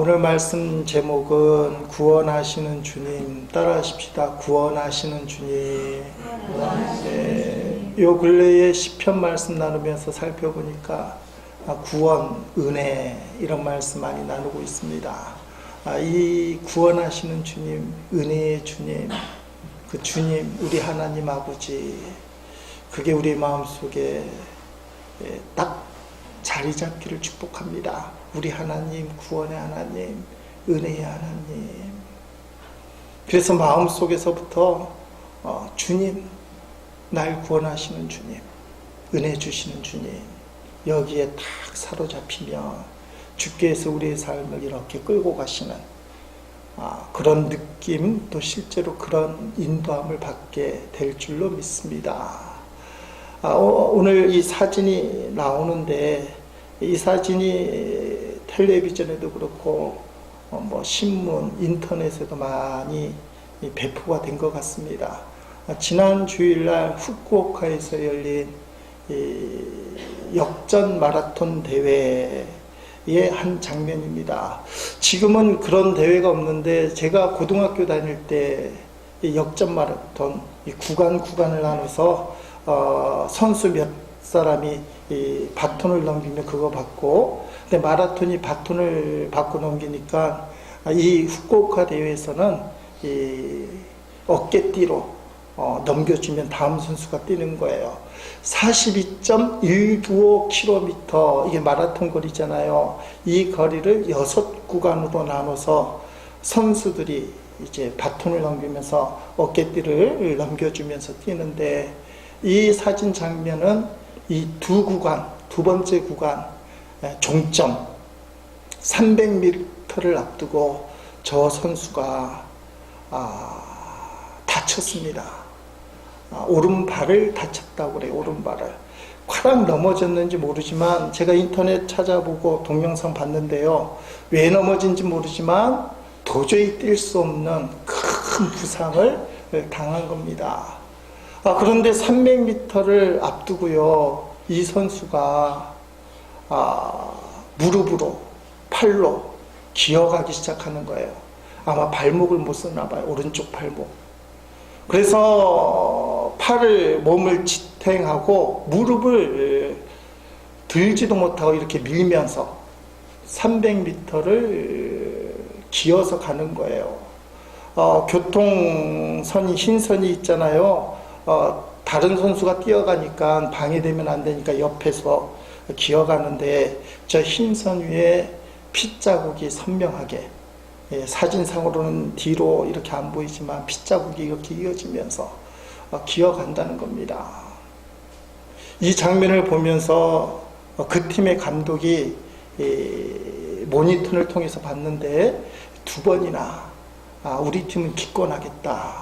오늘 말씀 제목은 구원하시는 주님, 따라하십시다. 구원하시는 주님. 네, 요 근래에 시편 말씀 나누면서 살펴보니까 구원, 은혜 이런 말씀 많이 나누고 있습니다. 이 구원하시는 주님, 은혜의 주님, 그 주님, 우리 하나님 아버지, 그게 우리 마음속에 딱 자리 잡기를 축복합니다. 우리 하나님, 구원의 하나님, 은혜의 하나님. 그래서 마음속에서부터 주님, 날 구원하시는 주님, 은혜 주시는 주님, 여기에 딱 사로잡히면 주께서 우리의 삶을 이렇게 끌고 가시는 그런 느낌, 또 실제로 그런 인도함을 받게 될 줄로 믿습니다. 오늘 이 사진이 나오는데, 이 사진이 텔레비전에도 그렇고 신문, 인터넷에도 많이 배포가 된 것 같습니다. 지난 주일날 후쿠오카에서 열린 역전 마라톤 대회의 한 장면입니다. 지금은 그런 대회가 없는데, 제가 고등학교 다닐 때 역전 마라톤 구간을 나눠서 선수 몇 사람이 이 바톤을 넘기면 그거 받고, 근데 마라톤이 바톤을 받고 넘기니까 이 후쿠오카 대회에서는 이 어깨띠로 넘겨주면 다음 선수가 뛰는 거예요. 42.195km, 이게 마라톤 거리잖아요. 이 거리를 6구간으로 나눠서 선수들이 이제 바톤을 넘기면서 어깨띠를 넘겨주면서 뛰는데, 이 사진 장면은 이 두 번째 구간 종점 300m를 앞두고 저 선수가 다쳤습니다. 오른발을 다쳤다고 그래요. 오른발을. 콱 넘어졌는지 모르지만, 제가 인터넷 찾아보고 동영상 봤는데요, 왜 넘어진지 모르지만 도저히 뛸 수 없는 큰 부상을 당한 겁니다. 그런데 300m를 앞두고요, 이 선수가 무릎으로, 팔로 기어가기 시작하는 거예요. 아마 발목을 못 썼나 봐요. 오른쪽 발목. 그래서 몸을 지탱하고 무릎을 들지도 못하고 이렇게 밀면서 300m를 기어서 가는 거예요. 교통선이, 흰선이 있잖아요. 다른 선수가 뛰어가니까 방해되면 안 되니까 옆에서 기어가는데, 저 흰선 위에 핏자국이 선명하게, 사진상으로는 뒤로 이렇게 안 보이지만 핏자국이 이렇게 이어지면서 기어간다는 겁니다. 이 장면을 보면서 그 팀의 감독이 모니터를 통해서 봤는데, 2번이나 우리 팀은 기권하겠다,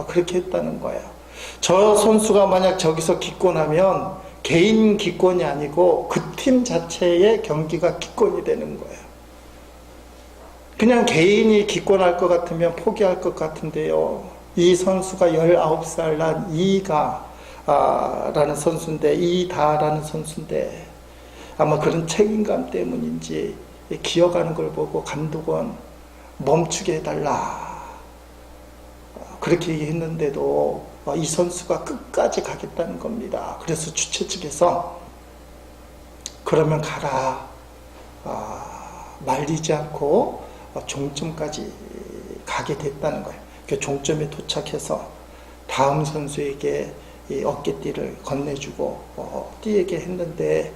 그렇게 했다는 거예요. 저 선수가 만약 저기서 기권하면 개인 기권이 아니고 그 팀 자체의 경기가 기권이 되는 거예요. 그냥 개인이 기권할 것 같으면 포기할 것 같은데요, 이 선수가 19살 난 라는 선수인데, 이다라는 선수인데, 아마 그런 책임감 때문인지 기어가는 걸 보고 감독은 멈추게 해달라, 그렇게 얘기했는데도 이 선수가 끝까지 가겠다는 겁니다. 그래서 주최 측에서 그러면 가라, 말리지 않고 종점까지 가게 됐다는 거예요. 그 종점에 도착해서 다음 선수에게 이 어깨띠를 건네주고 뛰게 했는데,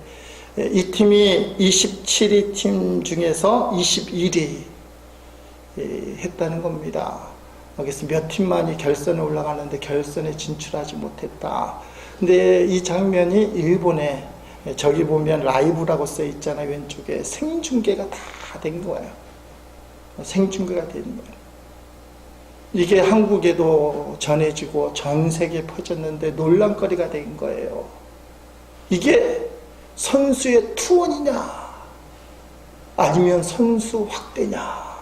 이 팀이 27위 팀 중에서 21위 했다는 겁니다. 그래서 몇 팀만이 결선에 올라가는데 결선에 진출하지 못했다. 근데 이 장면이 일본에, 저기 보면 라이브라고 써 있잖아요. 왼쪽에 생중계가 다 된 거예요. 생중계가 된 거예요. 이게 한국에도 전해지고 전 세계에 퍼졌는데 논란거리가 된 거예요. 이게 선수의 투혼이냐, 아니면 선수 확대냐.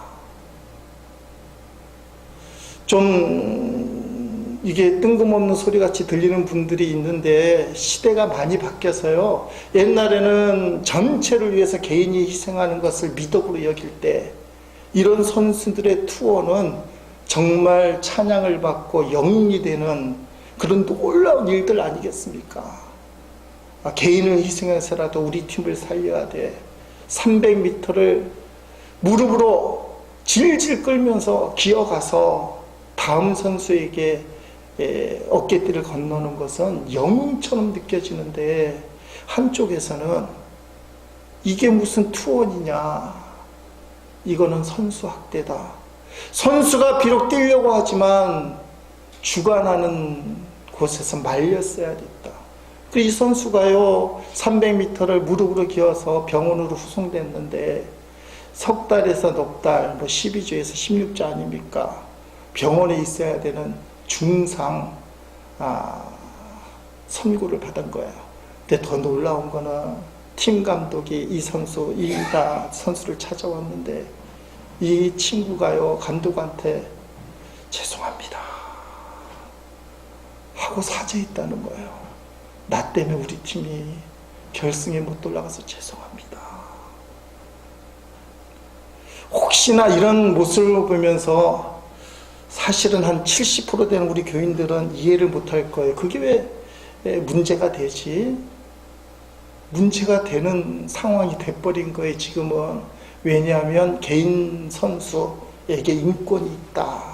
좀 이게 뜬금없는 소리같이 들리는 분들이 있는데 시대가 많이 바뀌어서요. 옛날에는 전체를 위해서 개인이 희생하는 것을 미덕으로 여길 때 이런 선수들의 투어는 정말 찬양을 받고 영웅이 되는 그런 놀라운 일들 아니겠습니까? 개인을 희생해서라도 우리 팀을 살려야 돼. 300m를 무릎으로 질질 끌면서 기어가서 다음 선수에게 어깨띠를 건너는 것은 영웅처럼 느껴지는데, 한쪽에서는 이게 무슨 투혼이냐, 이거는 선수 학대다. 선수가 비록 뛰려고 하지만 주관하는 곳에서 말렸어야 됐다. 이 선수가요 300m를 무릎으로 기어서 병원으로 후송됐는데 석 달에서 넉 달, 12주에서 16주 아닙니까? 병원에 있어야 되는 중상 선고를 받은 거예요. 근데 더 놀라운 거는 팀 감독이 이 선수를 찾아왔는데 이 친구가요 감독한테 죄송합니다 하고 사죄했다는 거예요. 나 때문에 우리 팀이 결승에 못 올라가서 죄송합니다. 혹시나 이런 모습을 보면서 사실은 한 70% 되는 우리 교인들은 이해를 못할 거예요. 그게 왜 문제가 되지? 문제가 되는 상황이 돼버린 거예요, 지금은. 왜냐하면 개인 선수에게 인권이 있다.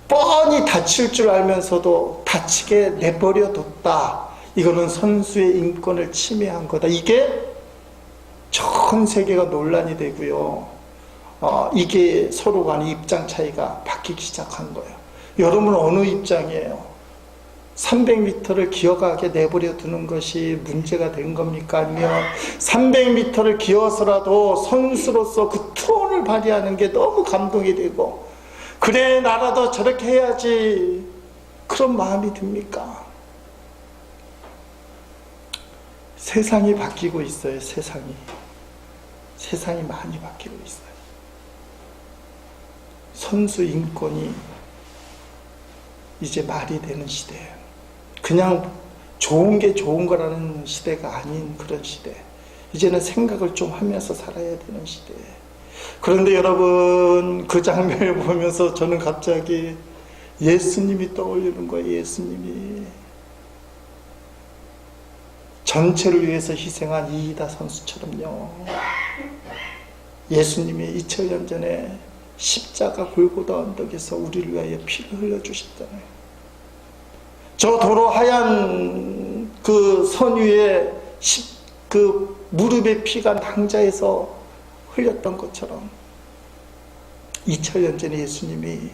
뻔히 다칠 줄 알면서도 다치게 내버려뒀다. 이거는 선수의 인권을 침해한 거다. 이게 전 세계가 논란이 되고요. 이게 서로 간의 입장 차이가 바뀌기 시작한 거예요. 여러분 어느 입장이에요? 300m를 기어가게 내버려 두는 것이 문제가 된 겁니까? 아니면 300m를 기어서라도 선수로서 그 투혼을 발휘하는 게 너무 감동이 되고, 그래 나라도 저렇게 해야지, 그런 마음이 듭니까? 세상이 바뀌고 있어요. 세상이 많이 바뀌고 있어요. 선수 인권이 이제 말이 되는 시대예요. 그냥 좋은 게 좋은 거라는 시대가 아닌 그런 시대. 이제는 생각을 좀 하면서 살아야 되는 시대예요. 그런데 여러분, 그 장면을 보면서 저는 갑자기 예수님이 떠올리는 거예요. 예수님이 전체를 위해서 희생한 이이다 선수처럼요. 예수님이 2000년 전에 십자가 골고다 언덕에서 우리를 위하여 피를 흘려주셨잖아요. 저 도로 하얀 그 선 위에 그 무릎의 피가 낭자에서 흘렸던 것처럼 2000년 전에 예수님이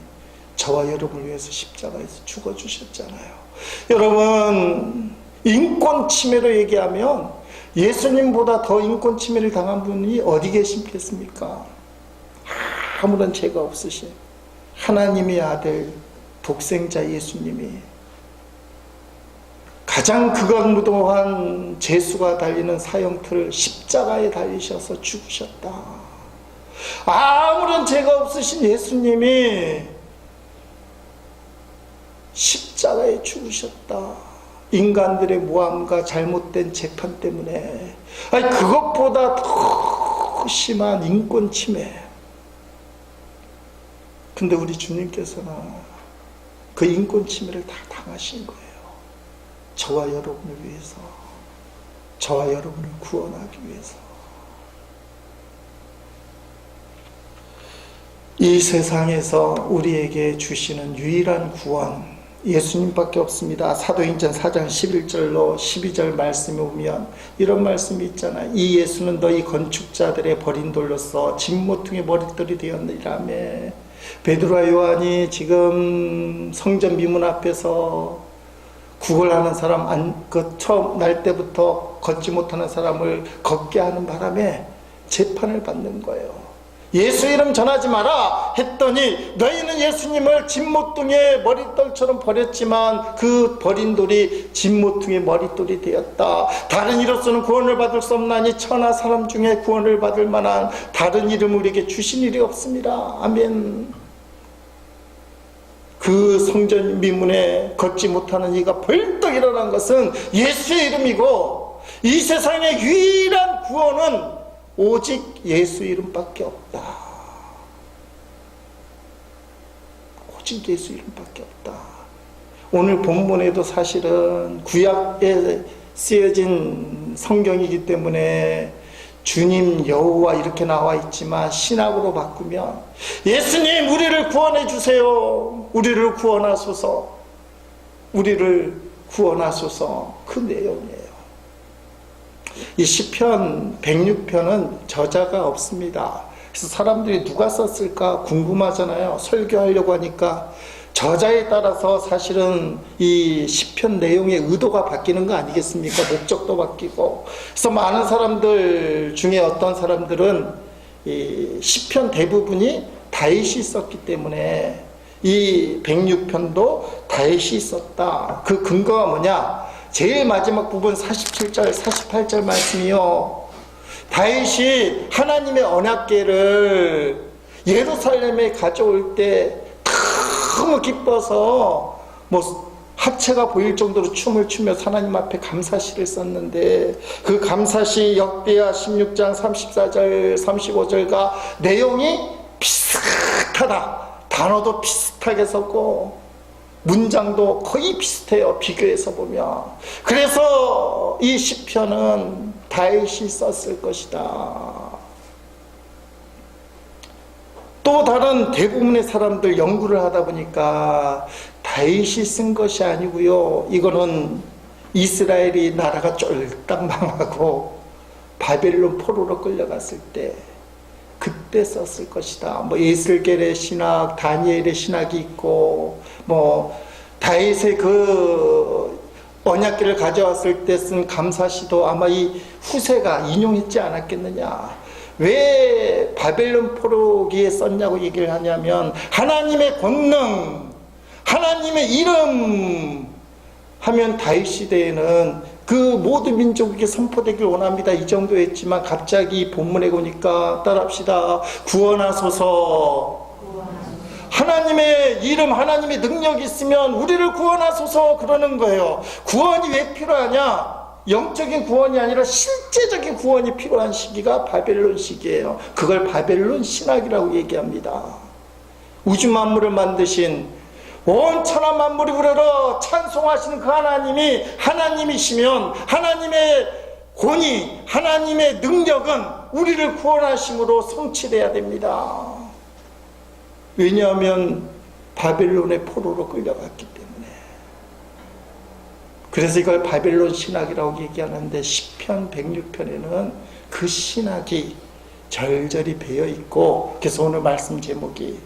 저와 여러분을 위해서 십자가에서 죽어주셨잖아요. 여러분, 인권 침해로 얘기하면 예수님보다 더 인권 침해를 당한 분이 어디 계시겠습니까? 아무런 죄가 없으신 하나님의 아들 독생자 예수님이 가장 극악무도한 죄수가 달리는 사형틀을 십자가에 달리셔서 죽으셨다. 아무런 죄가 없으신 예수님이 십자가에 죽으셨다. 인간들의 모함과 잘못된 재판 때문에. 그것보다 더 심한 인권 침해. 근데 우리 주님께서는 그 인권 침해를 다 당하신 거예요. 저와 여러분을 위해서, 저와 여러분을 구원하기 위해서. 이 세상에서 우리에게 주시는 유일한 구원, 예수님밖에 없습니다. 사도행전 4장 11절로 12절 말씀에 보면 이런 말씀이 있잖아요. 이 예수는 너희 건축자들의 버린 돌로서 진모퉁이 머릿돌이 되었느니라며. 베드로와 요한이 지금 성전 미문 앞에서 구걸하는 사람, 처음 날 때부터 걷지 못하는 사람을 걷게 하는 바람에 재판을 받는 거예요. 예수 이름 전하지 마라 했더니 너희는 예수님을 진모퉁이의 머릿돌처럼 버렸지만 그 버린 돌이 진모퉁이의 머릿돌이 되었다. 다른 이로서는 구원을 받을 수 없나니 천하 사람 중에 구원을 받을 만한 다른 이름을 우리에게 주신 일이 없습니다. 아멘. 그 성전 미문에 걷지 못하는 이가 벌떡 일어난 것은 예수의 이름이고, 이 세상의 유일한 구원은 오직 예수 이름밖에 없다. 오직 예수 이름밖에 없다. 오늘 본문에도 사실은 구약에 쓰여진 성경이기 때문에 주님, 여호와 이렇게 나와 있지만 신학으로 바꾸면 예수님 우리를 구원해 주세요, 우리를 구원하소서, 우리를 구원하소서, 그 내용이에요. 이 시편 106편은 저자가 없습니다. 그래서 사람들이 누가 썼을까 궁금하잖아요. 설교하려고 하니까 저자에 따라서 사실은 이 시편 내용의 의도가 바뀌는 거 아니겠습니까? 목적도 바뀌고. 그래서 많은 사람들 중에 어떤 사람들은 이 시편 대부분이 다윗이 썼기 때문에 이 106편도 다윗이 썼다. 그 근거가 뭐냐? 제일 마지막 부분 47절, 48절 말씀이요. 다윗이 하나님의 언약궤를 예루살렘에 가져올 때 너무 기뻐서 하체가 보일 정도로 춤을 추며 하나님 앞에 감사시를 썼는데, 그 감사시 역대하 16장 34절 35절과 내용이 비슷하다. 단어도 비슷하게 썼고 문장도 거의 비슷해요, 비교해서 보면. 그래서 이 시편은 다윗이 썼을 것이다. 또 다른 대부분의 사람들 연구를 하다 보니까 다윗이 쓴 것이 아니고요, 이거는 이스라엘이 나라가 쫄딱 망하고 바벨론 포로로 끌려갔을 때 그때 썼을 것이다. 에스겔의 신학, 다니엘의 신학이 있고, 다윗의 그 언약궤를 가져왔을 때 쓴 감사시도 아마 이 후세가 인용했지 않았겠느냐. 왜 바벨론 포로기에 썼냐고 얘기를 하냐면, 하나님의 권능, 하나님의 이름 하면 다윗 시대에는 그 모든 민족에게 선포되길 원합니다, 이 정도였지만 갑자기 본문에 보니까 따라합시다. 구원하소서. 하나님의 이름, 하나님의 능력이 있으면 우리를 구원하소서 그러는 거예요. 구원이 왜 필요하냐? 영적인 구원이 아니라 실제적인 구원이 필요한 시기가 바벨론 시기예요. 그걸 바벨론 신학이라고 얘기합니다. 우주 만물을 만드신 온 천하 만물이 우러러 찬송하시는 그 하나님이 하나님이시면 하나님의 권위, 하나님의 능력은 우리를 구원하심으로 성취돼야 됩니다. 왜냐하면 바벨론의 포로로 끌려갔기 때문에. 그래서 이걸 바벨론 신학이라고 얘기하는데, 시편 106편에는 그 신학이 절절히 배어 있고, 그래서 오늘 말씀 제목이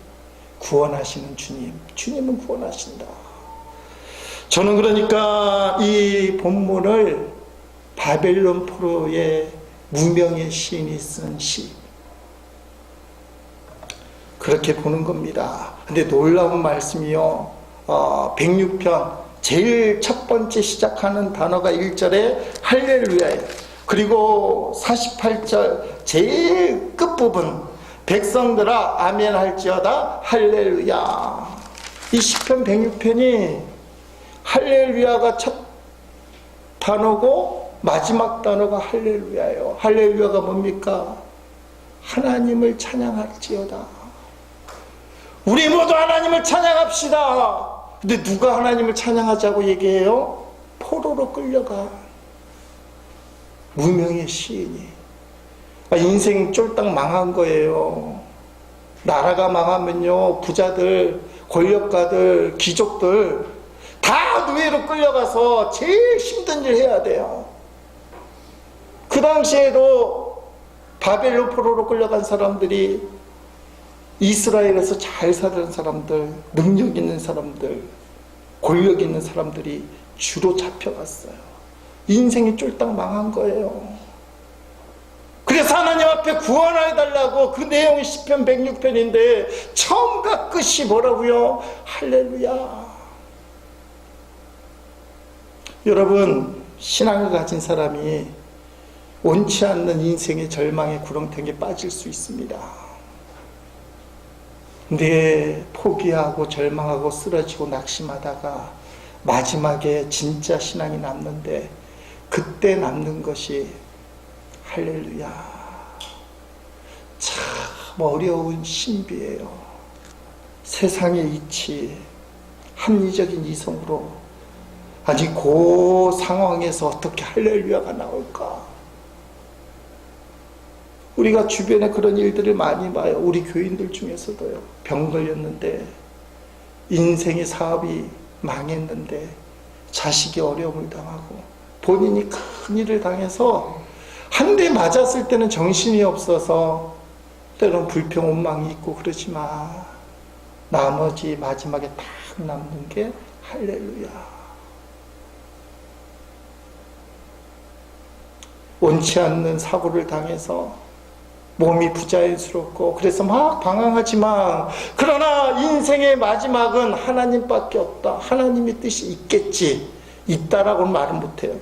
구원하시는 주님, 주님은 구원하신다. 저는 그러니까 이 본문을 바벨론 포로의 무명의 시인이 쓴 시, 그렇게 보는 겁니다. 근데 놀라운 말씀이요, 106편 제일 첫 번째 시작하는 단어가 1절에 할렐루야예요. 그리고 48절 제일 끝부분, 백성들아 아멘 할지어다 할렐루야. 이 시편 106편이 할렐루야가 첫 단어고 마지막 단어가 할렐루야예요. 할렐루야가 뭡니까? 하나님을 찬양할지어다. 우리 모두 하나님을 찬양합시다. 근데 누가 하나님을 찬양하자고 얘기해요? 포로로 끌려가 무명의 시인이. 인생 쫄딱 망한 거예요. 나라가 망하면요, 부자들, 권력가들, 귀족들 다 노예로 끌려가서 제일 힘든 일 해야 돼요. 그 당시에도 바벨론 포로로 끌려간 사람들이 이스라엘에서 잘 사는 사람들, 능력 있는 사람들, 권력 있는 사람들이 주로 잡혀갔어요. 인생이 쫄딱 망한 거예요. 그래서 하나님 앞에 구원해달라고, 그 내용이 시편 106편인데 처음과 끝이 뭐라고요? 할렐루야. 여러분, 신앙을 가진 사람이 원치 않는 인생의 절망의 구렁텅이에 빠질 수 있습니다. 내 포기하고 절망하고 쓰러지고 낙심하다가 마지막에 진짜 신앙이 남는데, 그때 남는 것이 할렐루야. 참 어려운 신비예요. 세상의 이치, 합리적인 이성으로 아니 그 상황에서 어떻게 할렐루야가 나올까? 우리가 주변에 그런 일들을 많이 봐요. 우리 교인들 중에서도요. 병 걸렸는데, 인생의 사업이 망했는데, 자식이 어려움을 당하고, 본인이 큰 일을 당해서 한 대 맞았을 때는 정신이 없어서 때로는 불평 원망이 있고 그러지만, 나머지 마지막에 딱 남는 게 할렐루야. 원치 않는 사고를 당해서 몸이 부자연스럽고 그래서 막 방황하지만, 그러나 인생의 마지막은 하나님밖에 없다. 하나님의 뜻이 있겠지. 있다라고는 말은 못해요.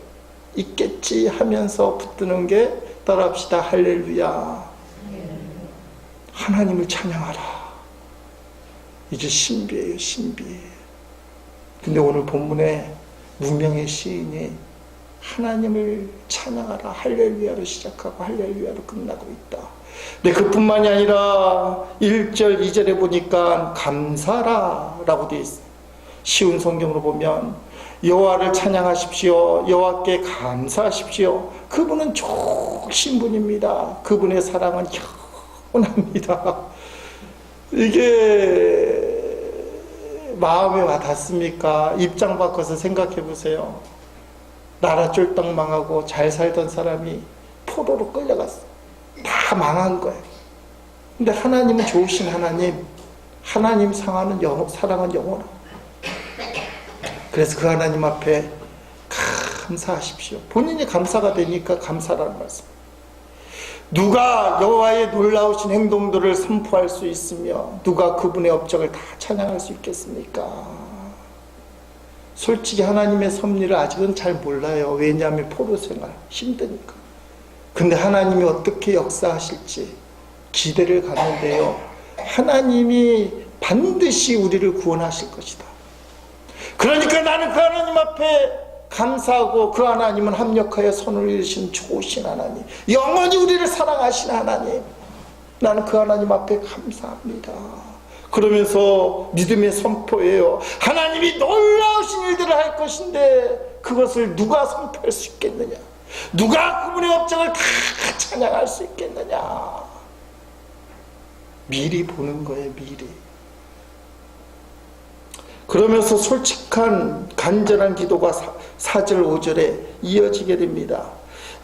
있겠지 하면서 붙드는 게, 따라합시다. 할렐루야. 하나님을 찬양하라. 이제 신비예요, 신비. 근데 오늘 본문에 문명의 시인이 하나님을 찬양하라, 할렐루야로 시작하고 할렐루야로 끝나고 있다. 근데 그뿐만이 아니라 1절, 2절에 보니까 감사라 라고 되어 있어요. 쉬운 성경으로 보면 여호와를 찬양하십시오, 여호와께 감사하십시오. 그분은 좋으신 분입니다. 그분의 사랑은 영원합니다. 이게 마음에 와 닿습니까? 입장 바꿔서 생각해 보세요. 나라 쫄딱 망하고 잘 살던 사람이 포로로 끌려갔어. 다 망한 거예요. 근데 하나님은 좋으신 하나님, 하나님 사랑은 영원하고, 그래서 그 하나님 앞에 감사하십시오. 본인이 감사가 되니까 감사라는 말씀. 누가 여호와의 놀라우신 행동들을 선포할 수 있으며 누가 그분의 업적을 다 찬양할 수 있겠습니까? 솔직히 하나님의 섭리를 아직은 잘 몰라요. 왜냐하면 포로생활 힘드니까. 근데 하나님이 어떻게 역사하실지 기대를 갖는데요, 하나님이 반드시 우리를 구원하실 것이다. 그러니까 나는 그 하나님 앞에 감사하고, 그 하나님은 합력하여 선을 이루신 좋으신 하나님, 영원히 우리를 사랑하신 하나님, 나는 그 하나님 앞에 감사합니다. 그러면서 믿음의 선포예요. 하나님이 놀라우신 일들을 할 것인데 그것을 누가 선포할 수 있겠느냐? 누가 그분의 업적을 다 찬양할 수 있겠느냐? 미리 보는 거예요, 미리. 그러면서 솔직한 간절한 기도가 4절 5절에 이어지게 됩니다.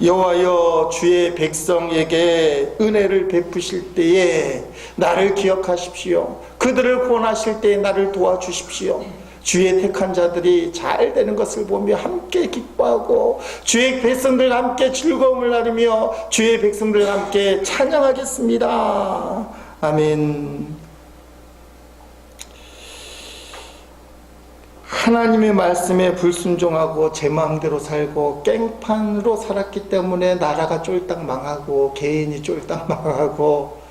여호와여, 주의 백성에게 은혜를 베푸실 때에 나를 기억하십시오. 그들을 구원하실 때에 나를 도와주십시오. 주의 택한 자들이 잘 되는 것을 보며 함께 기뻐하고, 주의 백성들과 함께 즐거움을 나누며 주의 백성들과 함께 찬양하겠습니다. 아멘. 하나님의 말씀에 불순종하고 제 마음대로 살고 깽판으로 살았기 때문에 나라가 쫄딱 망하고 개인이 쫄딱 망하고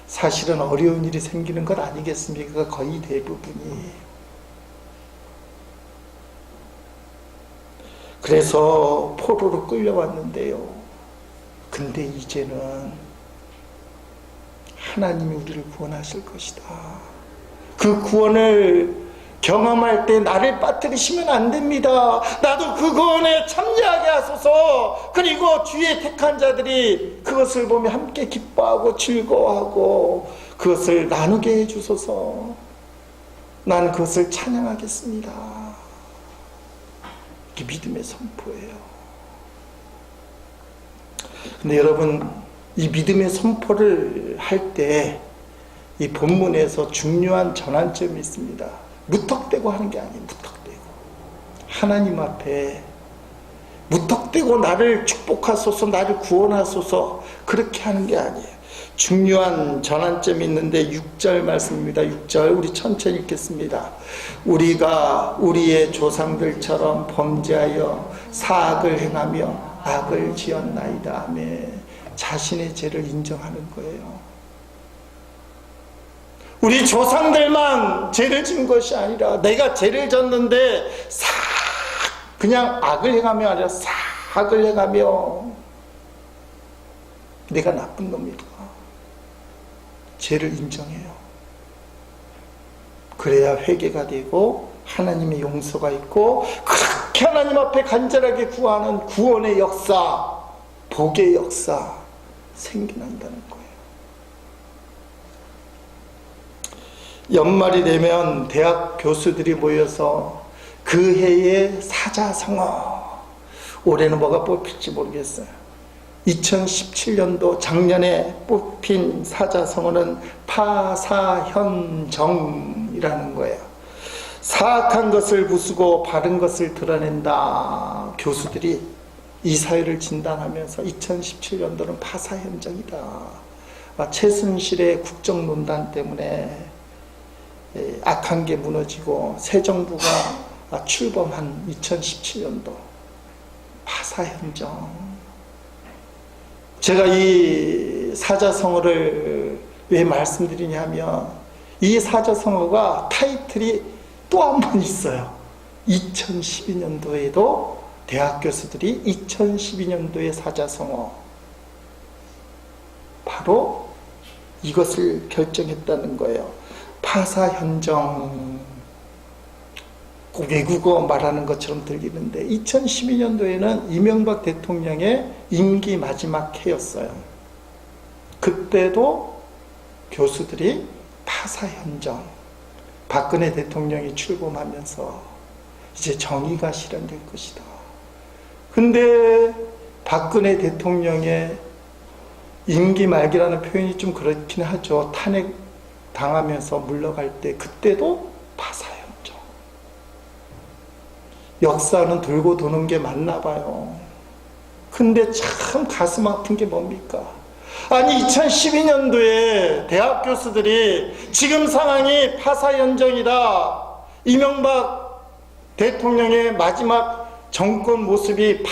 사실은 어려운 일이 생기는 것 아니겠습니까? 거의 대부분이. 그래서 포로로 끌려왔는데요, 근데 이제는 하나님이 우리를 구원하실 것이다. 그 구원을 경험할 때 나를 빠뜨리시면 안 됩니다. 나도 그 구원에 참여하게 하소서. 그리고 주의 택한 자들이 그것을 보며 함께 기뻐하고 즐거워하고 그것을 나누게 해주소서. 난 그것을 찬양하겠습니다. 이게 믿음의 선포예요. 근데 여러분, 이 믿음의 선포를 할 때 이 본문에서 중요한 전환점이 있습니다. 무턱대고 하는 게 아니에요. 무턱대고 하나님 앞에 무턱대고 나를 축복하소서, 나를 구원하소서, 그렇게 하는 게 아니에요. 중요한 전환점이 있는데 6절 말씀입니다. 6절 우리 천천히 읽겠습니다. 우리가 우리의 조상들처럼 범죄하여 사악을 행하며 악을 지었나이다. 아멘. 자신의 죄를 인정하는 거예요. 우리 조상들만 죄를 진 것이 아니라 내가 죄를 졌는데 싹 그냥 악을 행하며 아니라 싹을 행하며 내가 나쁜 놈이다. 죄를 인정해요. 그래야 회개가 되고 하나님의 용서가 있고 그렇게 하나님 앞에 간절하게 구하는 구원의 역사, 복의 역사 생겨난다는 거예요. 연말이 되면 대학 교수들이 모여서 그 해의 사자성어, 올해는 뭐가 뽑힐지 모르겠어요. 2017년도 작년에 뽑힌 사자성어는 파사현정이라는 거예요. 사악한 것을 부수고 바른 것을 드러낸다. 교수들이 이 사회를 진단하면서 2017년도는 파사현정이다. 최순실의 국정농단 때문에 악한 게 무너지고 새 정부가 출범한 2017년도 파사현정. 제가 이 사자성어를 왜 말씀드리냐면 이 사자성어가 타이틀이 또 한 번 있어요. 2012년도에도 대학 교수들이 2012년도의 사자성어 바로 이것을 결정했다는 거예요. 파사현정. 외국어 말하는 것처럼 들리는데 2012년도에는 이명박 대통령의 임기 마지막 해였어요. 그때도 교수들이 파사현정, 박근혜 대통령이 출범하면서 이제 정의가 실현될 것이다. 근데 박근혜 대통령의 임기 말기라는 표현이 좀 그렇긴 하죠. 탄핵 당하면서 물러갈 때 그때도 파사현정. 역사는 돌고 도는 게 맞나 봐요. 근데 참 가슴 아픈 게 뭡니까? 아니 2012년도에 대학 교수들이 지금 상황이 파사현정이다. 이명박 대통령의 마지막 정권 모습이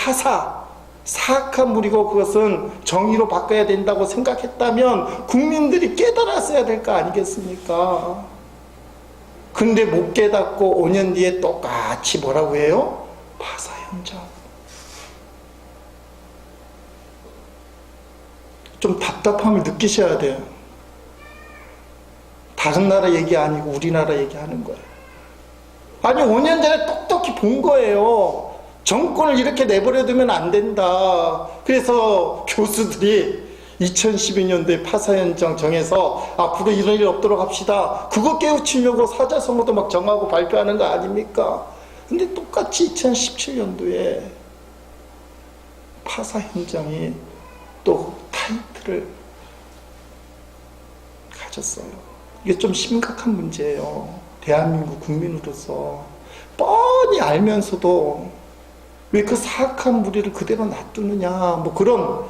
사악한 물이고 그것은 정의로 바꿔야 된다고 생각했다면 국민들이 깨달았어야 될 거 아니겠습니까? 근데 못 깨닫고 5년 뒤에 똑같이 뭐라고 해요? 파사현정. 좀 답답함을 느끼셔야 돼요. 다른 나라 얘기 아니고 우리나라 얘기하는 거예요. 아니 5년 전에 똑똑히 본 거예요. 정권을 이렇게 내버려두면 안 된다. 그래서 교수들이 2012년도에 파사현정 정해서 앞으로 이런 일 없도록 합시다. 그거 깨우치려고 사자성어도 막 정하고 발표하는 거 아닙니까? 근데 똑같이 2017년도에 파사현정이 또 타이틀을 가졌어요. 이게 좀 심각한 문제예요. 대한민국 국민으로서 뻔히 알면서도 왜 그 사악한 무리를 그대로 놔두느냐. 그런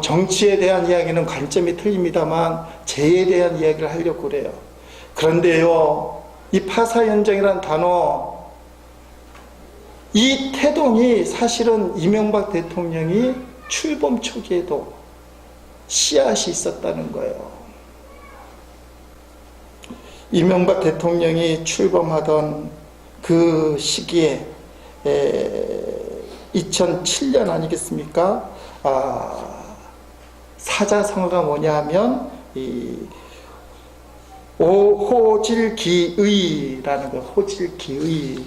정치에 대한 이야기는 관점이 틀립니다만 죄에 대한 이야기를 하려고 그래요. 그런데요, 이 파사현정이라는 단어, 이 태동이 사실은 이명박 대통령이 출범 초기에도 씨앗이 있었다는 거예요. 이명박 대통령이 출범하던 그 시기에 2007년 아니겠습니까? 사자성어가 뭐냐 하면 호질기의라는 거. 호질기의.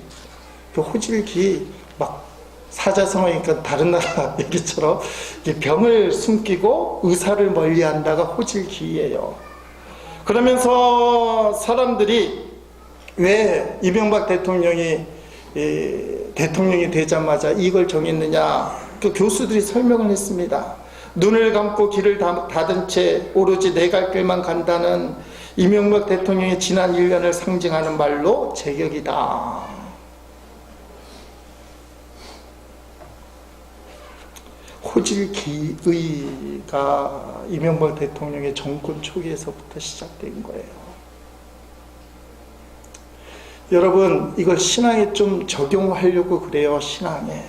그 호질기 막 사자성어니까 다른 나라 얘기처럼 병을 숨기고 의사를 멀리한다가 호질기예요. 그러면서 사람들이 왜 이명박 대통령이 되자마자 이걸 정했느냐. 그 교수들이 설명을 했습니다. 눈을 감고 길을 닫은 채 오로지 내 갈 길만 간다는 이명박 대통령의 지난 1년을 상징하는 말로 제격이다. 호질기의가 이명박 대통령의 정권 초기에서부터 시작된 거예요. 여러분, 이걸 신앙에 좀 적용하려고 그래요. 신앙에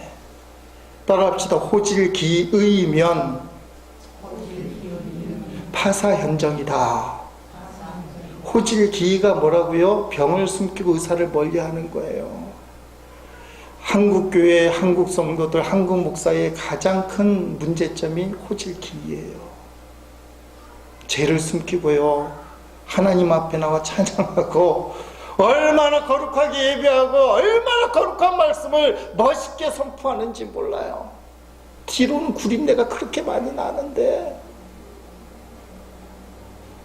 따라합시다. 호질기의면 파사현정이다. 호질기이가 뭐라고요? 병을 숨기고 의사를 멀리하는 거예요. 한국교회, 한국 성도들, 한국 목사의 가장 큰 문제점이 호질기이예요. 죄를 숨기고요, 하나님 앞에 나와 찬양하고 얼마나 거룩하게 예배하고 얼마나 거룩한 말씀을 멋있게 선포하는지 몰라요. 뒤로는 구린내가 그렇게 많이 나는데,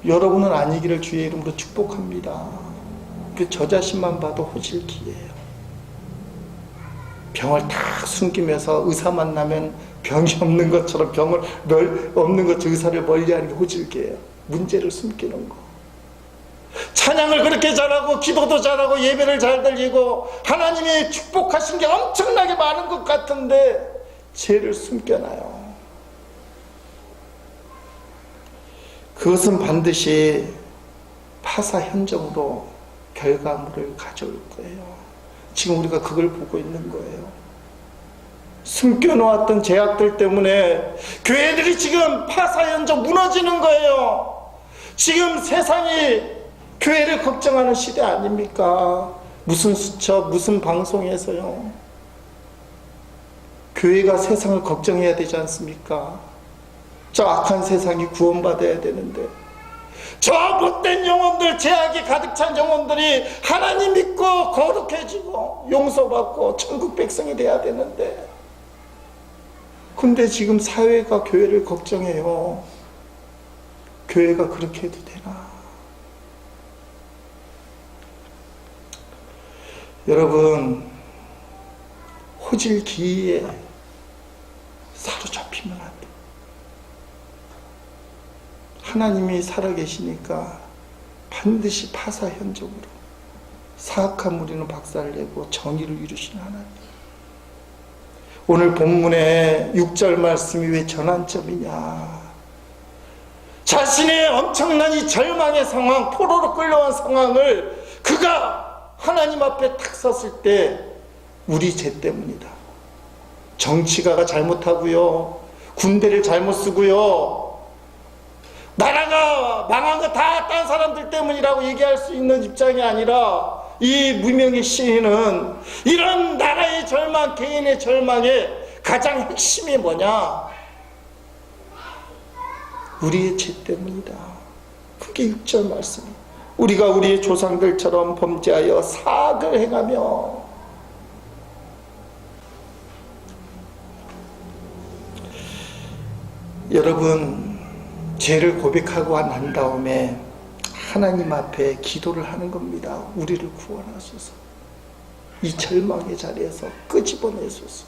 여러분은 아니기를 주의 이름으로 축복합니다. 저 자신만 봐도 호질기예요. 병을 다 숨기면서 의사 만나면 병이 없는 것처럼 없는 것처럼 의사를 멀리하는 게 호질기예요. 문제를 숨기는 거. 찬양을 그렇게 잘하고 기도도 잘하고 예배를 잘 드리고 하나님이 축복하신 게 엄청나게 많은 것 같은데 죄를 숨겨놔요. 그것은 반드시 파사현정으로 결과물을 가져올 거예요. 지금 우리가 그걸 보고 있는 거예요. 숨겨놓았던 죄악들 때문에 교회들이 지금 파사현정 무너지는 거예요. 지금 세상이 교회를 걱정하는 시대 아닙니까? 무슨 수첩, 무슨 방송에서요. 교회가 세상을 걱정해야 되지 않습니까? 저 악한 세상이 구원받아야 되는데, 저 못된 영혼들, 죄악이 가득 찬 영혼들이 하나님 믿고 거룩해지고 용서받고 천국 백성이 돼야 되는데, 근데 지금 사회가 교회를 걱정해요. 교회가 그렇게 해도 되나? 여러분, 호질기에 사로잡히면 안 돼요. 하나님이 살아계시니까 반드시 파사현정으로 사악한 무리는 박살내고 정의를 이루시는 하나님. 오늘 본문의 6절 말씀이 왜 전환점이냐? 자신의 엄청난 이 절망의 상황, 포로로 끌려온 상황을 그가 하나님 앞에 탁 섰을 때 우리 죄 때문이다. 정치가가 잘못하고요, 군대를 잘못 쓰고요, 나라가 망한 거 다 딴 사람들 때문이라고 얘기할 수 있는 입장이 아니라, 이 무명의 시인은 이런 나라의 절망, 개인의 절망의 가장 핵심이 뭐냐? 우리의 죄 때문이다. 그게 6절 말씀이에요. 우리가 우리의 조상들처럼 범죄하여 사악을 행하며. 여러분, 죄를 고백하고 난 다음에 하나님 앞에 기도를 하는 겁니다. 우리를 구원하소서. 이 절망의 자리에서 끄집어내소서.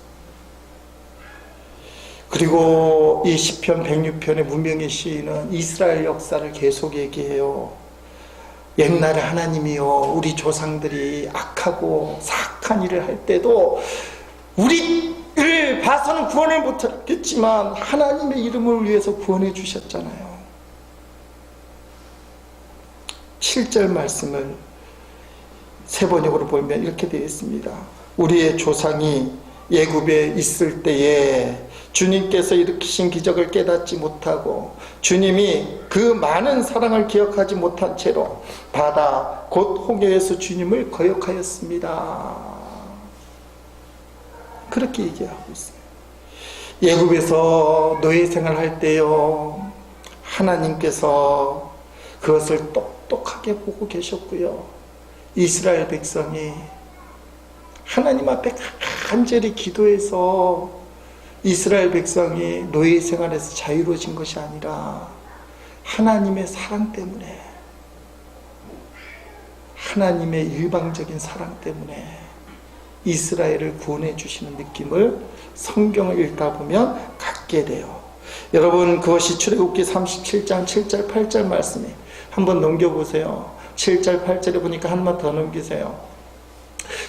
그리고 이 시편 106편의 무명의 시인은 이스라엘 역사를 계속 얘기해요. 옛날에 하나님이요, 우리 조상들이 악하고 사악한 일을 할 때도 우리를 봐서는 구원을 못했겠지만 하나님의 이름을 위해서 구원해 주셨잖아요. 7절 말씀을 세 번역으로 보면 이렇게 되어 있습니다. 우리의 조상이 애굽에 있을 때에 주님께서 일으키신 기적을 깨닫지 못하고 주님이 그 많은 사랑을 기억하지 못한 채로 바다 곧 홍해에서 주님을 거역하였습니다. 그렇게 얘기하고 있어요. 애굽에서 노예 생활할 때요, 하나님께서 그것을 똑똑하게 보고 계셨고요, 이스라엘 백성이 하나님 앞에 간절히 기도해서 이스라엘 백성이 노예 생활에서 자유로워진 것이 아니라 하나님의 사랑 때문에, 하나님의 일방적인 사랑 때문에 이스라엘을 구원해 주시는 느낌을 성경을 읽다 보면 갖게 돼요. 여러분, 그것이 출애굽기 37장 7절 8절 말씀에 한번 넘겨보세요. 7절 8절에 보니까 한번 더 넘기세요.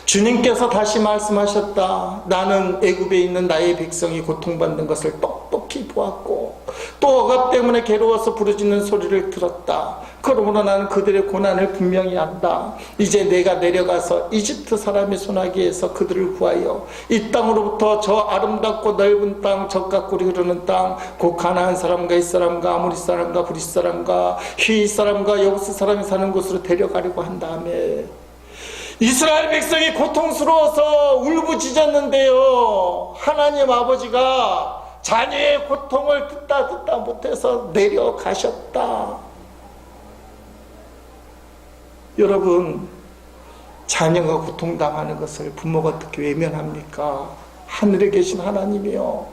주님께서 다시 말씀하셨다. 나는 애굽에 있는 나의 백성이 고통받는 것을 똑똑히 보았고 또 억압 때문에 괴로워서 부르짖는 소리를 들었다. 그러므로 나는 그들의 고난을 분명히 안다. 이제 내가 내려가서 이집트 사람의 손아귀에서 그들을 구하여 이 땅으로부터 저 아름답고 넓은 땅, 젖과 꿀이 흐르는 땅, 곧 가나안 사람과 잇사람과 아모리 사람과 브릿 사람과 히윗 사람과 여부스 사람이 사는 곳으로 데려가려고 한 다음에 이스라엘 백성이 고통스러워서 울부짖었는데요, 하나님 아버지가 자녀의 고통을 듣다 못해서 내려가셨다. 여러분, 자녀가 고통당하는 것을 부모가 어떻게 외면합니까? 하늘에 계신 하나님이요,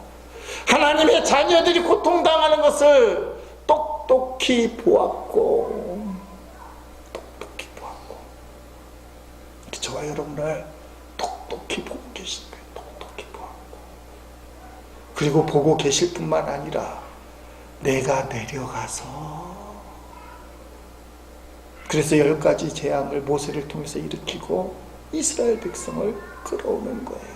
하나님의 자녀들이 고통당하는 것을 똑똑히 보았고 저와 여러분을 똑똑히 보고 계신 거예요. 똑똑히 보았고, 그리고 보고 계실 뿐만 아니라 내가 내려가서, 그래서 10가지 재앙을 모세를 통해서 일으키고 이스라엘 백성을 끌어오는 거예요.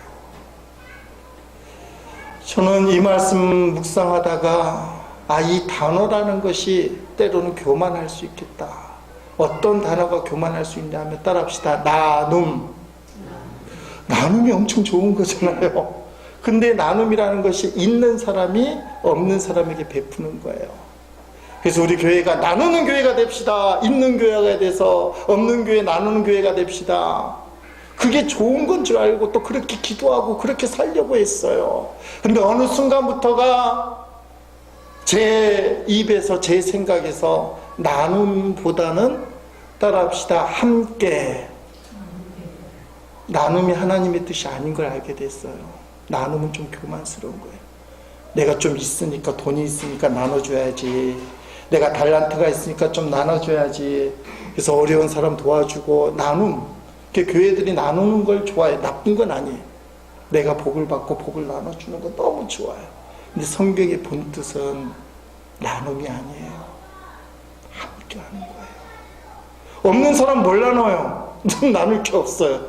저는 이 말씀 묵상하다가 이 단어라는 것이 때로는 교만할 수 있겠다. 어떤 단어가 교만할 수 있냐 하면 따라합시다. 나눔. 나눔이 엄청 좋은 거잖아요. 근데 나눔이라는 것이 있는 사람이 없는 사람에게 베푸는 거예요. 그래서 우리 교회가 나누는 교회가 됩시다. 있는 교회가 돼서 없는 교회 나누는 교회가 됩시다. 그게 좋은 건 줄 알고 또 그렇게 기도하고 그렇게 살려고 했어요. 근데 어느 순간부터가 제 입에서, 제 생각에서 나눔보다는 따라합시다. 함께. 나눔이 하나님의 뜻이 아닌 걸 알게 됐어요. 나눔은 좀 교만스러운 거예요. 내가 좀 있으니까, 돈이 있으니까 나눠줘야지. 내가 달란트가 있으니까 좀 나눠줘야지. 그래서 어려운 사람 도와주고, 나눔. 교회들이 나누는 걸 좋아해. 나쁜 건 아니에요. 내가 복을 받고 복을 나눠주는 건 너무 좋아요. 근데 성경의 본 뜻은 나눔이 아니에요. 함께 하는 거예요. 없는 사람 뭘 나눠요? 나눌 게 없어요.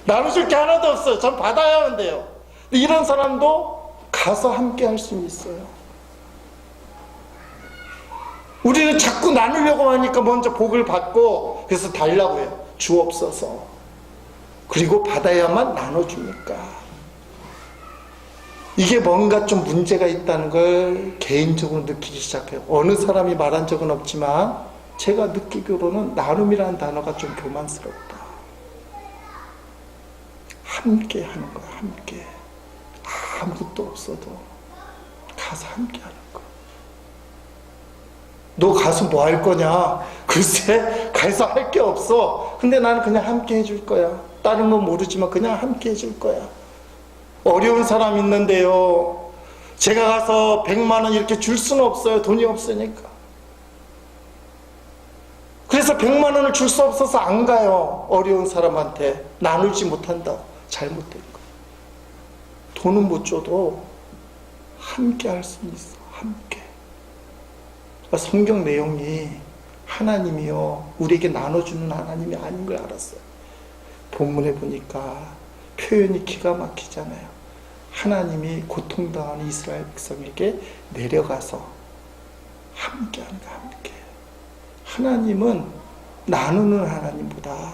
나눠줄 게 하나도 없어요. 전 받아야만 돼요. 이런 사람도 가서 함께 할 수 있어요. 우리는 자꾸 나누려고 하니까 먼저 복을 받고, 그래서 달라고 해요. 주옵소서. 그리고 받아야만 나눠주니까. 이게 뭔가 좀 문제가 있다는 걸 개인적으로 느끼기 시작해요. 어느 사람이 말한 적은 없지만 제가 느끼기로는 나눔이라는 단어가 좀 교만스럽다. 함께 하는 거야. 함께. 아무것도 없어도 가서 함께 하는 거야. 너 가서 뭐 할 거냐? 글쎄, 가서 할 게 없어. 근데 나는 그냥 함께 해줄 거야. 다른 건 모르지만 그냥 함께 해줄 거야. 어려운 사람 있는데요, 제가 가서 100만 원 이렇게 줄 수는 없어요. 돈이 없으니까. 그래서 100만 원을 줄 수 없어서 안 가요. 어려운 사람한테 나누지 못한다. 잘못된 거예요. 돈은 못 줘도 함께 할 수 있어. 함께. 성경 내용이 하나님이요, 우리에게 나눠주는 하나님이 아닌 걸 알았어요. 본문에 보니까 표현이 기가 막히잖아요. 하나님이 고통당하는 이스라엘 백성에게 내려가서 함께한다. 함께. 하나님은 나누는 하나님보다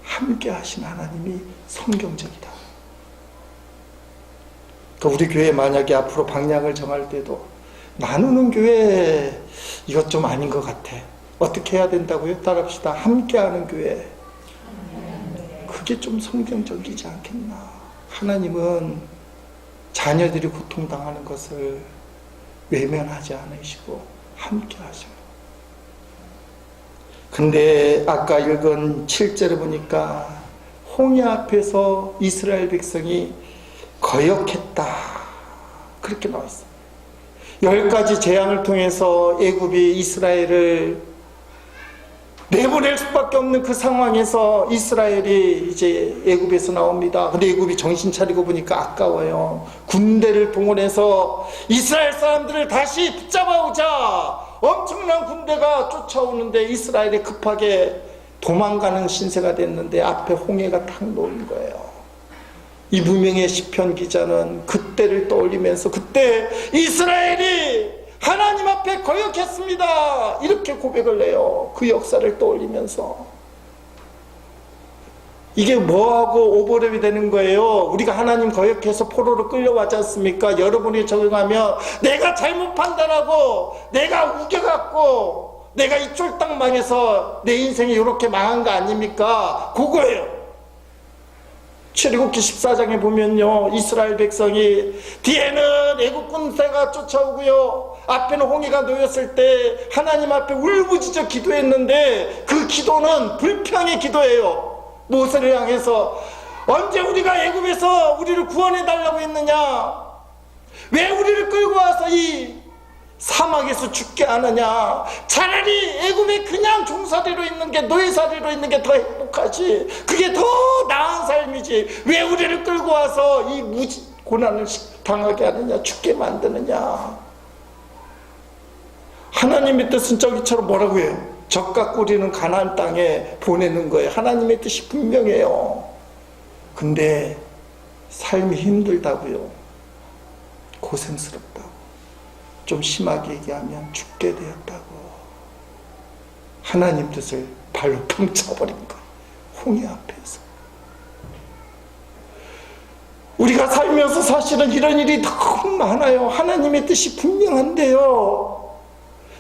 함께 하신 하나님이 성경적이다. 그러니까 우리 교회 만약에 앞으로 방향을 정할 때도 나누는 교회, 이것 좀 아닌 것 같아. 어떻게 해야 된다고요? 따라합시다. 함께하는 교회. 그게 좀 성경적이지 않겠나. 하나님은 자녀들이 고통당하는 것을 외면하지 않으시고 함께 하셔요. 근데 아까 읽은 7절에 보니까 홍해 앞에서 이스라엘 백성이 거역했다. 그렇게 나와 있어요. 10가지 재앙을 통해서 애굽이 이스라엘을 내보낼 수밖에 없는 그 상황에서 이스라엘이 이제 애굽에서 나옵니다. 근데 애굽이 정신 차리고 보니까 아까워요. 군대를 동원해서 이스라엘 사람들을 다시 붙잡아오자. 엄청난 군대가 쫓아오는데 이스라엘이 급하게 도망가는 신세가 됐는데 앞에 홍해가 탁 놓인 거예요. 이 무명의 시편 기자는 그때를 떠올리면서 그때 이스라엘이 하나님 앞에 거역했습니다. 이렇게 고백을 해요. 그 역사를 떠올리면서. 이게 뭐하고 오버랩이 되는 거예요? 우리가 하나님 거역해서 포로로 끌려왔지 않습니까? 여러분이 적용하면 내가 잘못 판단하고 내가 우겨갖고 내가 이 쫄딱 망해서 내 인생이 이렇게 망한 거 아닙니까? 그거예요. 출애굽기 14장에 보면요, 이스라엘 백성이 뒤에는 애국 군대가 쫓아오고요, 앞에는 홍해가 놓였을 때 하나님 앞에 울부짖어 기도했는데 그 기도는 불평의 기도예요. 모세를 향해서 언제 우리가 애굽에서 우리를 구원해 달라고 했느냐? 왜 우리를 끌고 와서 이 사막에서 죽게 하느냐? 차라리 애굽에 그냥 종살이로 있는 게, 노예살이로 있는 게 더 행복하지. 그게 더 나은 삶이지. 왜 우리를 끌고 와서 이 무지 고난을 당하게 하느냐? 죽게 만드느냐? 하나님의 뜻은 저기처럼 뭐라고 해요? 적과 꼬리는 가나안 땅에 보내는 거예요. 하나님의 뜻이 분명해요. 근데 삶이 힘들다고요. 고생스럽다고. 좀 심하게 얘기하면 죽게 되었다고. 하나님 뜻을 발로 펑 차버린 거예요. 홍해 앞에서. 우리가 살면서 사실은 이런 일이 너무 많아요. 하나님의 뜻이 분명한데요,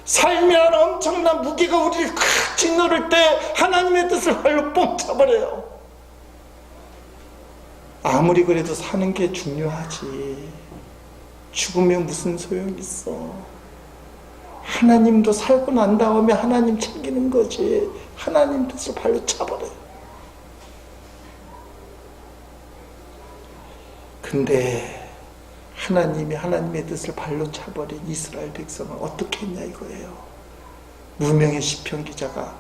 살면 엄청난 무게가 우리를 콱 짓누를 때 하나님의 뜻을 발로 뻥 차버려요. 아무리 그래도 사는 게 중요하지. 죽으면 무슨 소용이 있어. 하나님도 살고 난 다음에 하나님 챙기는 거지. 하나님 뜻을 발로 차버려요. 근데 하나님이 하나님의 뜻을 발로 차버린 이스라엘 백성은 어떻게 했냐 이거예요. 무명의 시편 기자가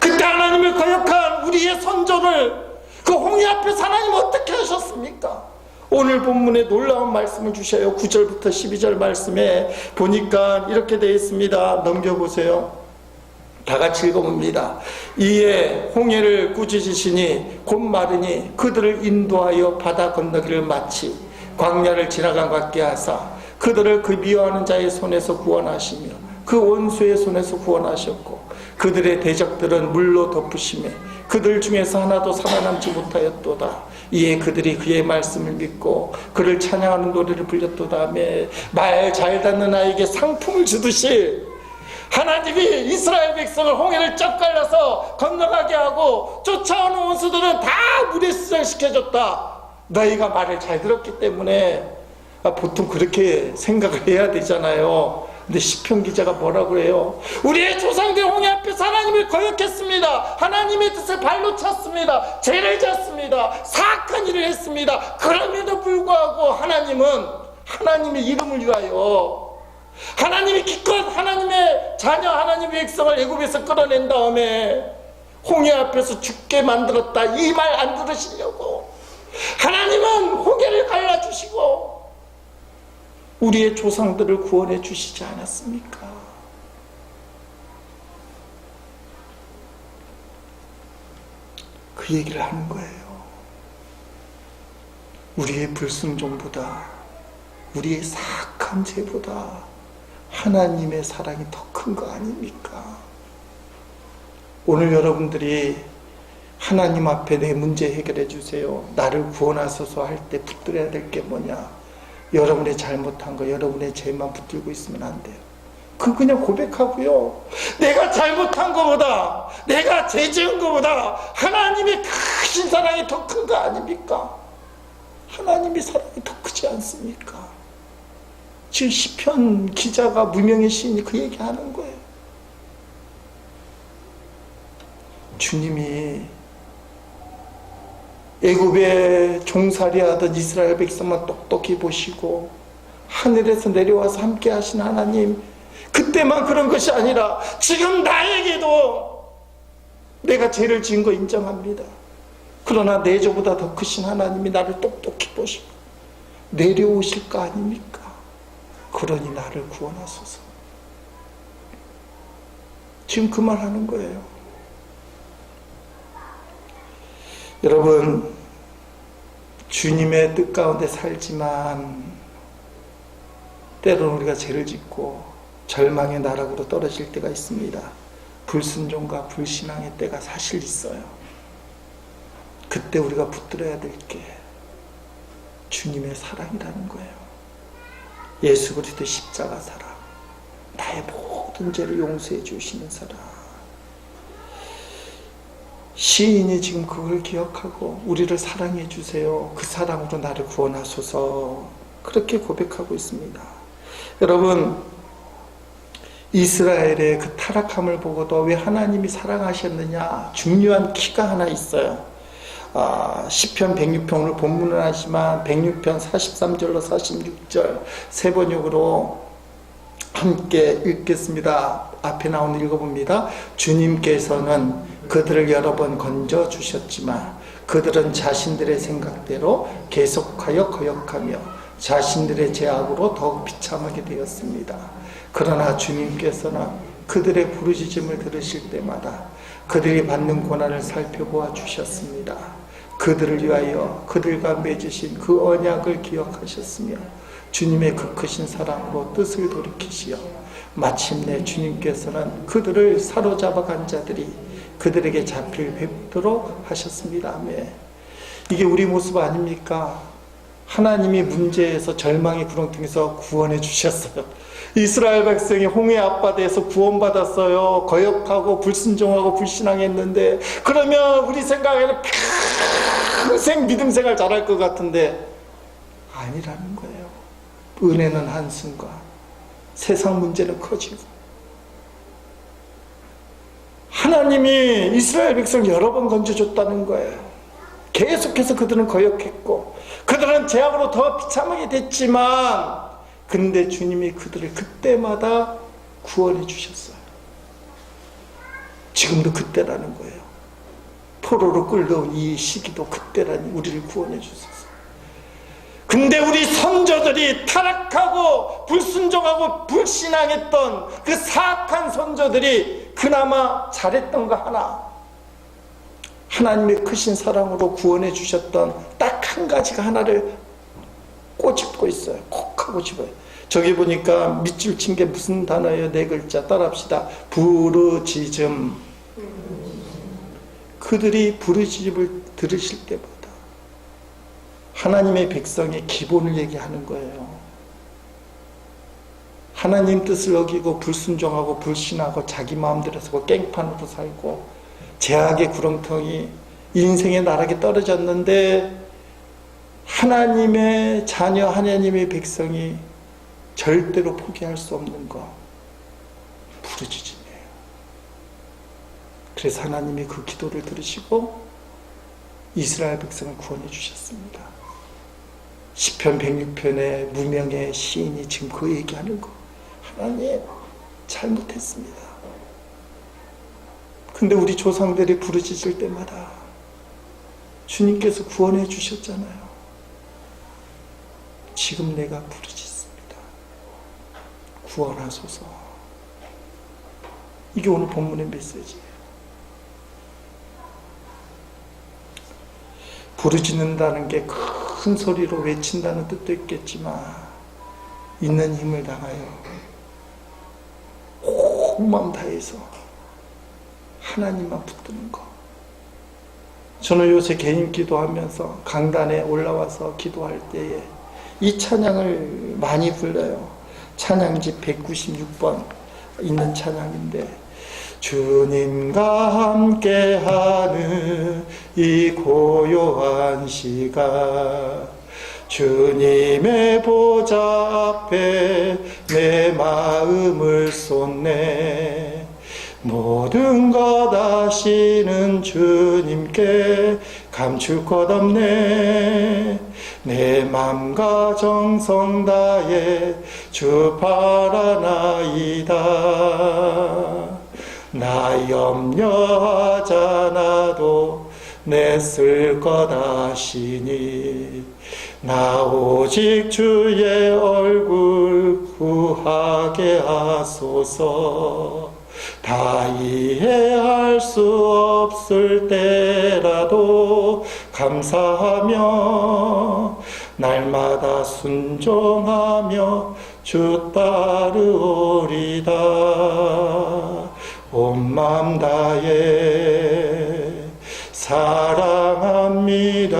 그때 하나님을 거역한 우리의 선조를 그 홍해 앞에서 하나님 어떻게 하셨습니까? 오늘 본문에 놀라운 말씀을 주셔요. 9절부터 12절 말씀에 보니까 이렇게 되어 있습니다. 넘겨보세요. 다 같이 읽어봅니다. 이에 홍해를 꾸짖으시니 곧 마르니 그들을 인도하여 바다 건너기를 마치 광야를 지나간 것 같게 하사 그들을 그 미워하는 자의 손에서 구원하시며 그 원수의 손에서 구원하셨고 그들의 대적들은 물로 덮으시며 그들 중에서 하나도 살아남지 못하였도다. 이에 그들이 그의 말씀을 믿고 그를 찬양하는 노래를 불렸도다 하며 말 잘 듣는 아이에게 상품을 주듯이 하나님이 이스라엘 백성을 홍해를 쫙 갈라서 건너가게 하고 쫓아오는 원수들은 다 물에 수장시켜줬다. 너희가 말을 잘 들었기 때문에. 보통 그렇게 생각을 해야 되잖아요. 근데 시편 기자가 뭐라고 해요? 우리의 조상들 홍해 앞에서 하나님을 거역했습니다. 하나님의 뜻을 발로 찼습니다. 죄를 졌습니다. 사악한 일을 했습니다. 그럼에도 불구하고 하나님은 하나님의 이름을 위하여 하나님이 기껏 하나님의 자녀, 하나님의 백성을 애굽에서 끌어낸 다음에 홍해 앞에서 죽게 만들었다. 이 말 안 들으시려고 하나님은 홍해를 갈라주시고 우리의 조상들을 구원해 주시지 않았습니까? 그 얘기를 하는 거예요. 우리의 불순종보다, 우리의 사악한 죄보다 하나님의 사랑이 더 큰 거 아닙니까? 오늘 여러분들이 하나님 앞에 내 문제 해결해 주세요, 나를 구원하소서 할 때 붙들어야 될 게 뭐냐? 여러분의 잘못한 거, 여러분의 죄만 붙들고 있으면 안 돼요. 그건 그냥 고백하고요, 내가 잘못한 거보다, 내가 죄 지은 거보다 하나님의 크신 사랑이 더 큰 거 아닙니까? 하나님의 사랑이 더 크지 않습니까? 지금 시편 기자가, 무명의 시인이 그 얘기하는 거예요. 주님이 애굽에 종살이 하던 이스라엘 백성만 똑똑히 보시고 하늘에서 내려와서 함께 하신 하나님, 그때만 그런 것이 아니라 지금 나에게도 내가 죄를 지은 거 인정합니다. 그러나 내 죄보다 더 크신 하나님이 나를 똑똑히 보시고 내려오실 거 아닙니까? 그러니 나를 구원하소서. 지금 그 말 하는 거예요. 여러분, 주님의 뜻 가운데 살지만 때로는 우리가 죄를 짓고 절망의 나락으로 떨어질 때가 있습니다. 불순종과 불신앙의 때가 사실 있어요. 그때 우리가 붙들어야 될 게 주님의 사랑이라는 거예요. 예수 그리스도 십자가 사랑, 나의 모든 죄를 용서해 주시는 사랑. 시인이 지금 그걸 기억하고 우리를 사랑해 주세요, 그 사랑으로 나를 구원하소서, 그렇게 고백하고 있습니다. 여러분, 이스라엘의 그 타락함을 보고도 왜 하나님이 사랑하셨느냐, 중요한 키가 하나 있어요. 시편 106편, 오늘 본문은 하지만 106편 43절로 46절 세 번역으로 함께 읽겠습니다. 앞에 나오는 읽어봅니다. 주님께서는 그들을 여러 번 건져 주셨지만 그들은 자신들의 생각대로 계속하여 거역하며 자신들의 죄악으로 더욱 비참하게 되었습니다. 그러나 주님께서는 그들의 부르짖음을 들으실 때마다 그들이 받는 고난을 살펴보아 주셨습니다. 그들을 위하여 그들과 맺으신 그 언약을 기억하셨으며 주님의 그 크신 사랑으로 뜻을 돌이키시어 마침내 주님께서는 그들을 사로잡아 간 자들이 그들에게 잡힐 뵙도록 하셨습니다. 아멘. 이게 우리 모습 아닙니까? 하나님이 문제에서 절망의 구렁텅이에서 구원해 주셨어요. 이스라엘 백성이 홍해 앞바다에서 구원받았어요. 거역하고 불순종하고 불신앙했는데, 그러면 우리 생각에는 평생 믿음 생활 잘할 것 같은데 아니라는 거예요. 은혜는 한순간, 세상 문제는 커지고. 하나님이 이스라엘 백성을 여러 번 건져줬다는 거예요. 계속해서 그들은 거역했고 그들은 죄악으로 더 비참하게 됐지만, 근데 주님이 그들을 그때마다 구원해 주셨어요. 지금도 그때라는 거예요. 포로로 끌려온 이 시기도 그때라니 우리를 구원해 주셨어요. 근데 우리 선조들이 타락하고 불순종하고 불신앙했던 그 사악한 선조들이 그나마 잘했던 거 하나, 하나님의 크신 사랑으로 구원해 주셨던 딱 한 가지가 하나를 꼬집고 있어요. 콕 하고 집어요. 저기 보니까 밑줄 친 게 무슨 단어예요? 네 글자 따라합시다. 부르짖음. 그들이 부르짖음을 들으실 때마다 하나님의 백성의 기본을 얘기하는 거예요. 하나님 뜻을 어기고 불순종하고 불신하고 자기 마음대로 살고 깽판으로 살고 죄악의 구렁텅이 인생의 나락에 떨어졌는데, 하나님의 자녀, 하나님의 백성이 절대로 포기할 수 없는 거, 부르짖음이에요. 그래서 하나님이 그 기도를 들으시고 이스라엘 백성을 구원해 주셨습니다. 시편 106편의 무명의 시인이 지금 그 얘기하는 거, 하나님 잘못했습니다. 근데 우리 조상들이 부르짖을 때마다 주님께서 구원해 주셨잖아요. 지금 내가 부르짖습니다. 구원하소서. 이게 오늘 본문의 메시지예요. 부르짖는다는 게 큰 소리로 외친다는 뜻도 있겠지만 있는 힘을 다하여 온 마음 다해서 하나님만 붙드는 거. 저는 요새 개인 기도하면서 강단에 올라와서 기도할 때에 이 찬양을 많이 불러요. 찬양집 196번 있는 찬양인데, 주님과 함께하는 이 고요한 시간, 주님의 보좌 앞에 내 마음을 쏟네. 모든 것 아시는 주님께 감출 것 없네. 내 맘과 정성 다해 주 바라나이다. 나 염려하잖아도 내 쓸 것 아시니. 나 오직 주의 얼굴 구하게 하소서. 다 이해할 수 없을 때라도 감사하며 날마다 순종하며 주 따르오리다. 온 맘 다해 사랑합니다.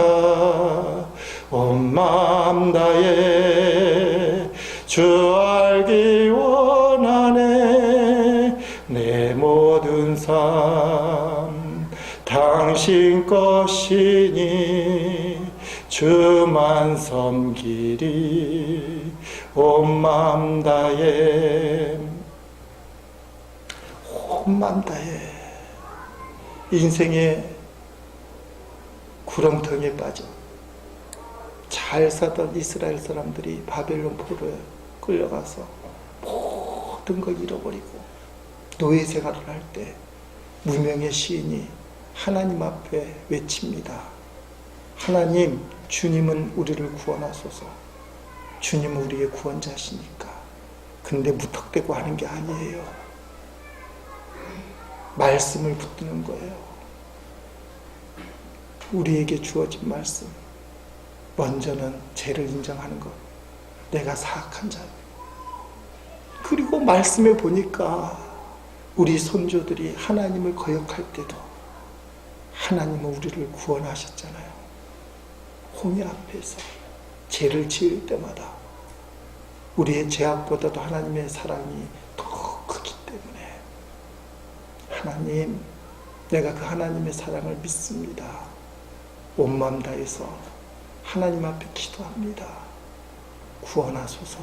온 맘 다해 주 알기 원하네. 내 모든 삶 당신 것이니 주만 섬기리. 온 맘 다해 온 맘 다해. 인생의 구렁텅이에 빠져 잘 사던 이스라엘 사람들이 바벨론 포로에 끌려가서 모든 걸 잃어버리고 노예 생활을 할 때 무명의 시인이 하나님 앞에 외칩니다. 하나님, 주님은 우리를 구원하소서. 주님은 우리의 구원자시니까. 근데 무턱대고 하는 게 아니에요. 말씀을 붙드는 거예요. 우리에게 주어진 말씀. 먼저는 죄를 인정하는 것. 내가 사악한 자. 그리고 말씀에 보니까 우리 선조들이 하나님을 거역할 때도 하나님은 우리를 구원하셨잖아요. 홍해 앞에서 죄를 지을 때마다 우리의 죄악보다도 하나님의 사랑이 더 크기 때문에 하나님, 내가 그 하나님의 사랑을 믿습니다. 온 마음 다해서 하나님 앞에 기도합니다. 구원하소서.